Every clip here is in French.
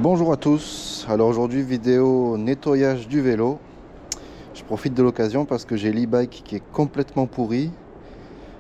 Bonjour à tous, alors aujourd'hui vidéo nettoyage du vélo. Je profite de l'occasion parce que j'ai l'e-bike qui est complètement pourri.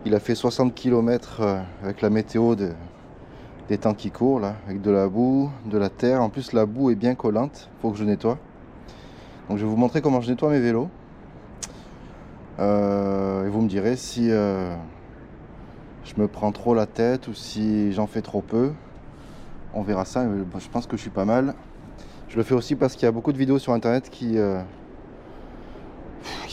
Il a fait 60 km avec la météo des temps qui courent là, avec de la boue, de la terre. En plus la boue est bien collante, il faut que je nettoie. Donc je vais vous montrer comment je nettoie mes vélos. Et vous me direz si je me prends trop la tête ou si j'en fais trop peu. On verra ça, je pense que je suis pas mal. Je le fais aussi parce qu'il y a beaucoup de vidéos sur internet qui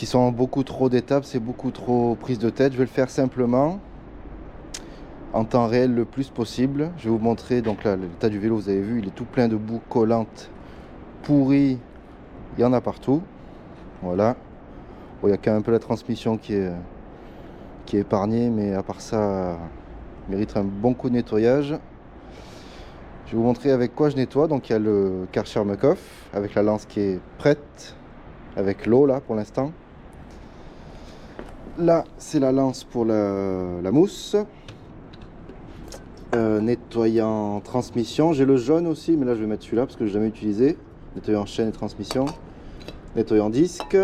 sont beaucoup trop d'étapes, c'est beaucoup trop prise de tête. Je vais le faire simplement, en temps réel le plus possible. Je vais vous montrer, donc là, l'état du vélo, vous avez vu, il est tout plein de boue collante, pourrie, il y en a partout. Voilà. Bon, il y a quand même un peu la transmission qui est épargnée, mais à part ça, il mérite un bon coup de nettoyage. Je vais vous montrer avec quoi je nettoie. Donc il y a le Karcher Muc-Off avec la lance qui est prête, avec l'eau là pour l'instant. Là c'est la lance pour la mousse. Nettoyant transmission. J'ai le jaune aussi, mais là je vais mettre celui-là parce que je l'ai jamais utilisé. Nettoyant chaîne et transmission. Nettoyant disque.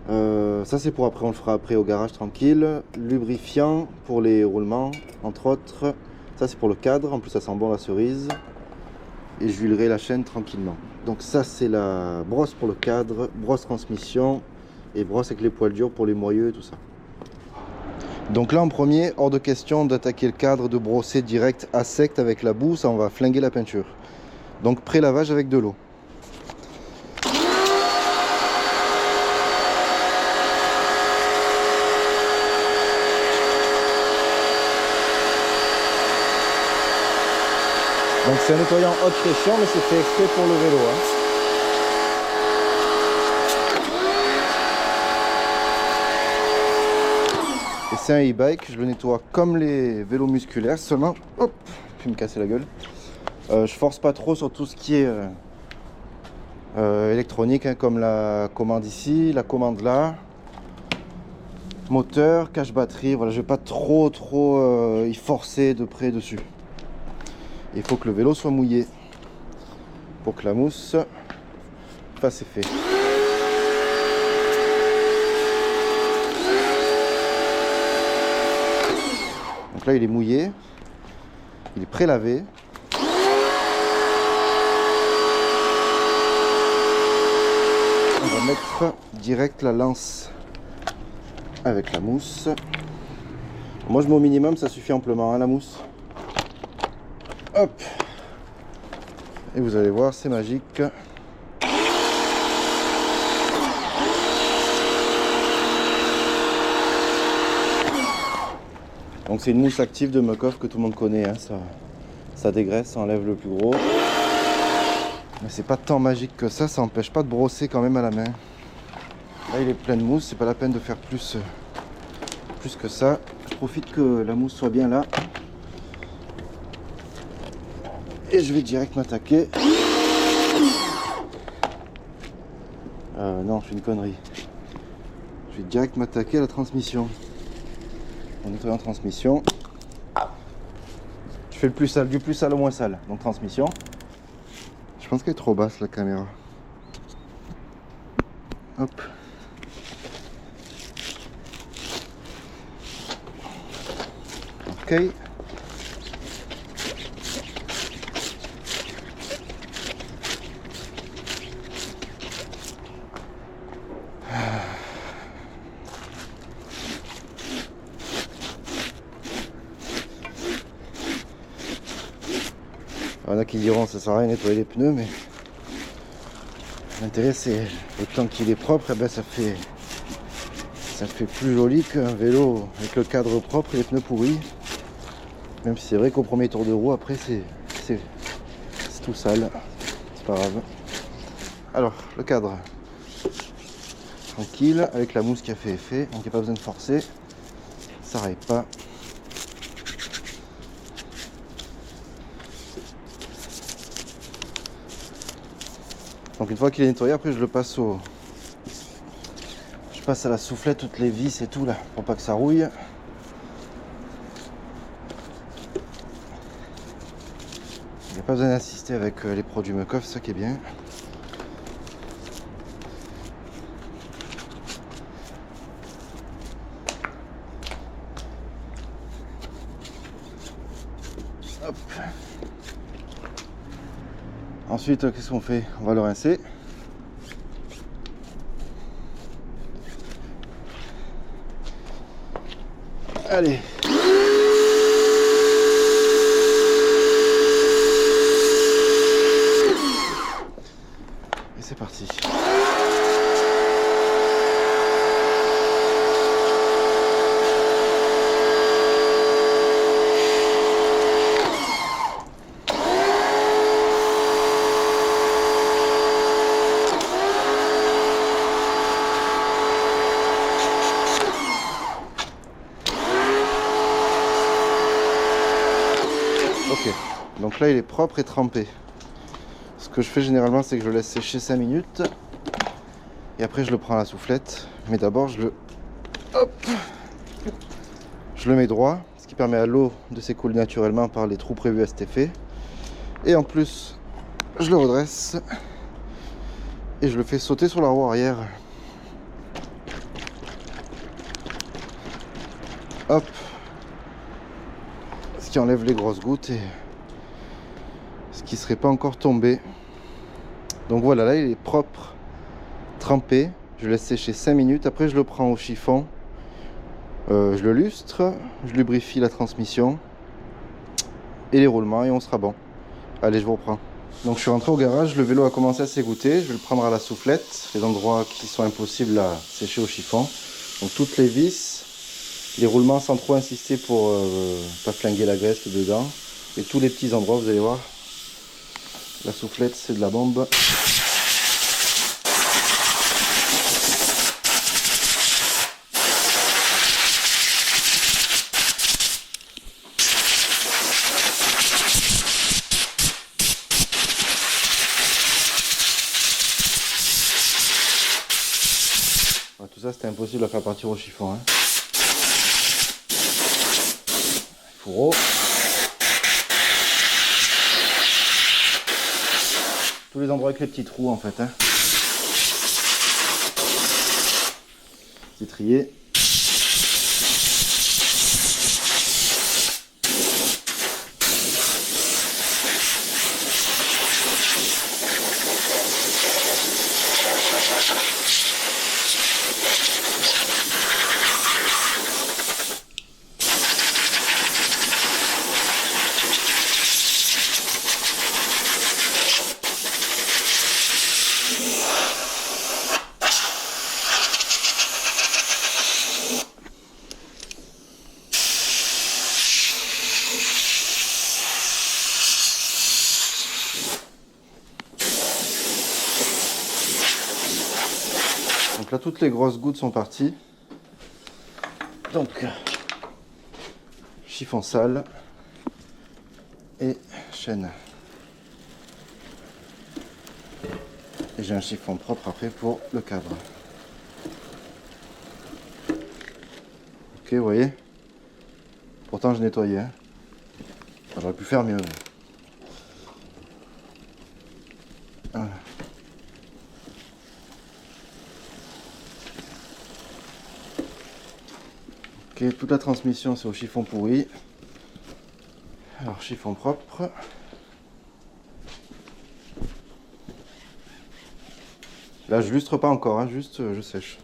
Ça c'est pour après, on le fera après au garage tranquille. Lubrifiant pour les roulements, entre autres. Ça c'est pour le cadre, en plus ça sent bon la cerise. Et je huilerai la chaîne tranquillement. Donc ça c'est la brosse pour le cadre, brosse transmission et brosse avec les poils durs pour les moyeux et tout ça. Donc là en premier, hors de question d'attaquer le cadre, de brosser direct à sec avec la boue, ça on va flinguer la peinture. Donc pré-lavage avec de l'eau. Donc c'est un nettoyant haute pression, mais c'est fait exprès pour le vélo. Et c'est un e-bike, je le nettoie comme les vélos musculaires, seulement, hop, je vais me casser la gueule. Je force pas trop sur tout ce qui est électronique, hein, comme la commande ici, la commande là. Moteur, cache batterie, voilà, je vais pas trop y forcer de près dessus. Il faut que le vélo soit mouillé pour que la mousse fasse effet. Donc là il est mouillé, il est pré-lavé. On va mettre direct la lance avec la mousse. Moi je mets au minimum, ça suffit amplement, hein, la mousse. Hop, et vous allez voir, c'est magique. Donc c'est une mousse active de Muc-Off que tout le monde connaît, hein. Ça dégraisse, ça enlève le plus gros. Mais c'est pas tant magique que ça empêche pas de brosser quand même à la main. Là il est plein de mousse, c'est pas la peine de faire plus que ça. Je profite que la mousse soit bien là. Et je vais direct m'attaquer. Non, je fais une connerie. Je vais direct m'attaquer à la transmission. En nettoyant transmission. Je fais le plus sale, du plus sale au moins sale. Donc transmission. Je pense qu'elle est trop basse la caméra. Hop. Ok. Il y en a qui diront ça sert à rien de nettoyer les pneus, mais l'intérêt c'est autant qu'il est propre, et ben ça fait plus joli qu'un vélo avec le cadre propre et les pneus pourris. Même si c'est vrai qu'au premier tour de roue après c'est tout sale, c'est pas grave. Alors le cadre tranquille avec la mousse qui a fait effet, donc il n'y a pas besoin de forcer, ça raille pas. Donc une fois qu'il est nettoyé, après je passe à la soufflette, toutes les vis et tout là, pour pas que ça rouille. Pas besoin d'insister avec les produits Muc-Off, c'est ça qui est bien. Hop. Ensuite, qu'est-ce qu'on fait? On va le rincer. Allez. Et c'est parti. Ok, donc là il est propre et trempé. Ce que je fais généralement, c'est que je le laisse sécher 5 minutes et après je le prends à la soufflette. Mais d'abord je le mets droit, ce qui permet à l'eau de s'écouler naturellement par les trous prévus à cet effet. Et en plus, je le redresse et je le fais sauter sur la roue arrière. Hop, ce qui enlève les grosses gouttes et ce qui serait pas encore tombé. Donc voilà, là il est propre, trempé. Je laisse sécher 5 minutes. Après je le prends au chiffon, je le lustre, je lubrifie la transmission et les roulements et on sera bon. Allez, je vous reprends. Donc je suis rentré au garage, le vélo a commencé à s'égoutter. Je vais le prendre à la soufflette, les endroits qui sont impossibles à sécher au chiffon. Donc toutes les vis, les roulements sans trop insister pour pas flinguer la graisse dedans. Et tous les petits endroits, vous allez voir, la soufflette c'est de la bombe. Tout ça c'était impossible à faire partir au chiffon. Hein. Fourreau. Tous les endroits avec les petits trous en fait. Hein. Petit trier. Donc là toutes les grosses gouttes sont parties. Donc chiffon sale et chaîne. Et j'ai un chiffon propre après pour le cadre. Ok, vous voyez. Pourtant je nettoyais. Hein. Enfin, j'aurais pu faire mieux. Voilà. Ok, toute la transmission c'est au chiffon pourri. Alors chiffon propre. Là je lustre pas encore, hein, juste je sèche.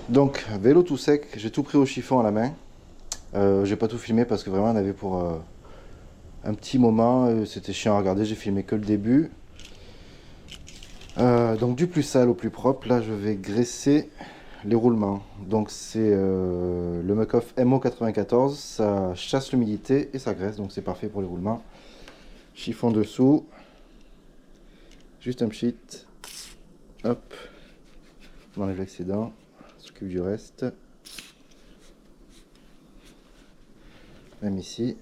Donc vélo tout sec, j'ai tout pris au chiffon à la main. J'ai pas tout filmé parce que vraiment on avait pour un petit moment, c'était chiant à regarder, j'ai filmé que le début. Donc du plus sale au plus propre, là je vais graisser les roulements. Donc c'est le Muc-Off MO94, ça chasse l'humidité et ça graisse, donc c'est parfait pour les roulements. Chiffon dessous, juste un pchit, hop, on enlève l'excédent, on s'occupe du reste. Même ici.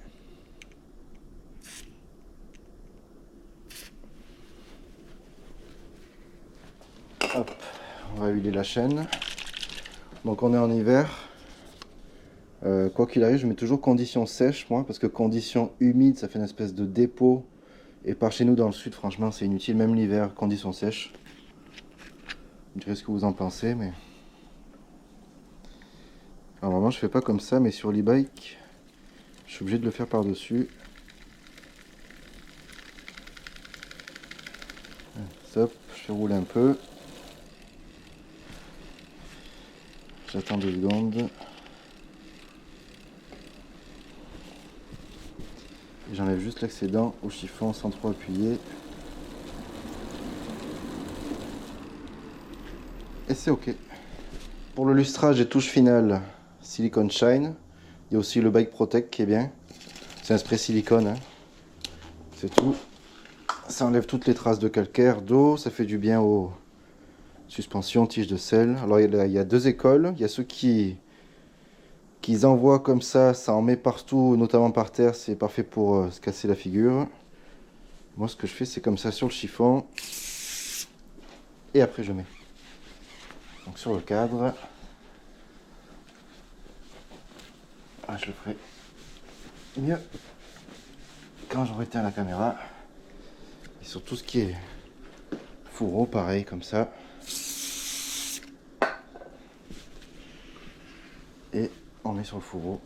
Hop, on va huiler la chaîne. Donc on est en hiver. Quoi qu'il arrive, je mets toujours conditions sèches, moi, parce que conditions humides, ça fait une espèce de dépôt. Et par chez nous, dans le sud, franchement, c'est inutile, même l'hiver, conditions sèches. Vous me direz ce que vous en pensez, mais... Alors, normalement, je fais pas comme ça, mais sur l'e-bike, je suis obligé de le faire par-dessus. Hop, je fais rouler un peu. J'attends 2 secondes. J'enlève juste l'excédent au chiffon sans trop appuyer. Et c'est ok. Pour le lustrage et touches finales, Silicone Shine. Il y a aussi le Bike Protect qui est bien. C'est un spray silicone, hein. C'est tout. Ça enlève toutes les traces de calcaire, d'eau. Ça fait du bien aux suspensions, tiges de selle. Alors il y a 2 écoles. Il y a ceux qui envoient comme ça en met partout, notamment par terre. C'est parfait pour se casser la figure. Moi ce que je fais, c'est comme ça sur le chiffon. Et après je mets. Donc sur le cadre. Ah, je le ferai mieux quand j'aurai éteint la caméra. Et sur tout ce qui est fourreau, pareil, comme ça. Et on met sur le fourreau.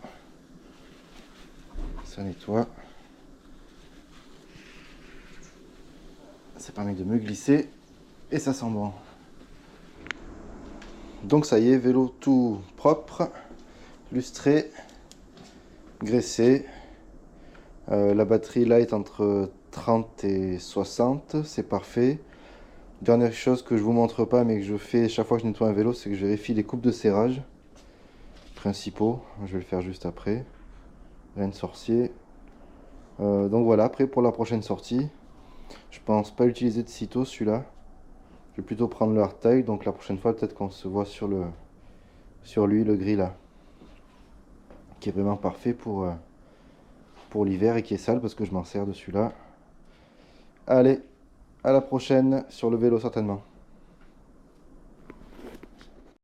Ça nettoie. Ça permet de mieux glisser. Et ça sent bon. Donc ça y est, vélo tout propre, lustré, graissé. La batterie là est entre 30 et 60, c'est parfait. Dernière chose que je vous montre pas mais que je fais chaque fois que je nettoie un vélo, c'est que je vérifie les coupes de serrage principaux. Je vais le faire juste après. Rien de sorcier. Donc voilà, après pour la prochaine sortie, je pense pas utiliser de sitôt celui-là. Je vais plutôt prendre le hardtail, donc la prochaine fois peut-être qu'on se voit sur lui, le gris là. Qui est vraiment parfait pour l'hiver et qui est sale parce que je m'en sers de celui-là. Allez, à la prochaine sur le vélo certainement.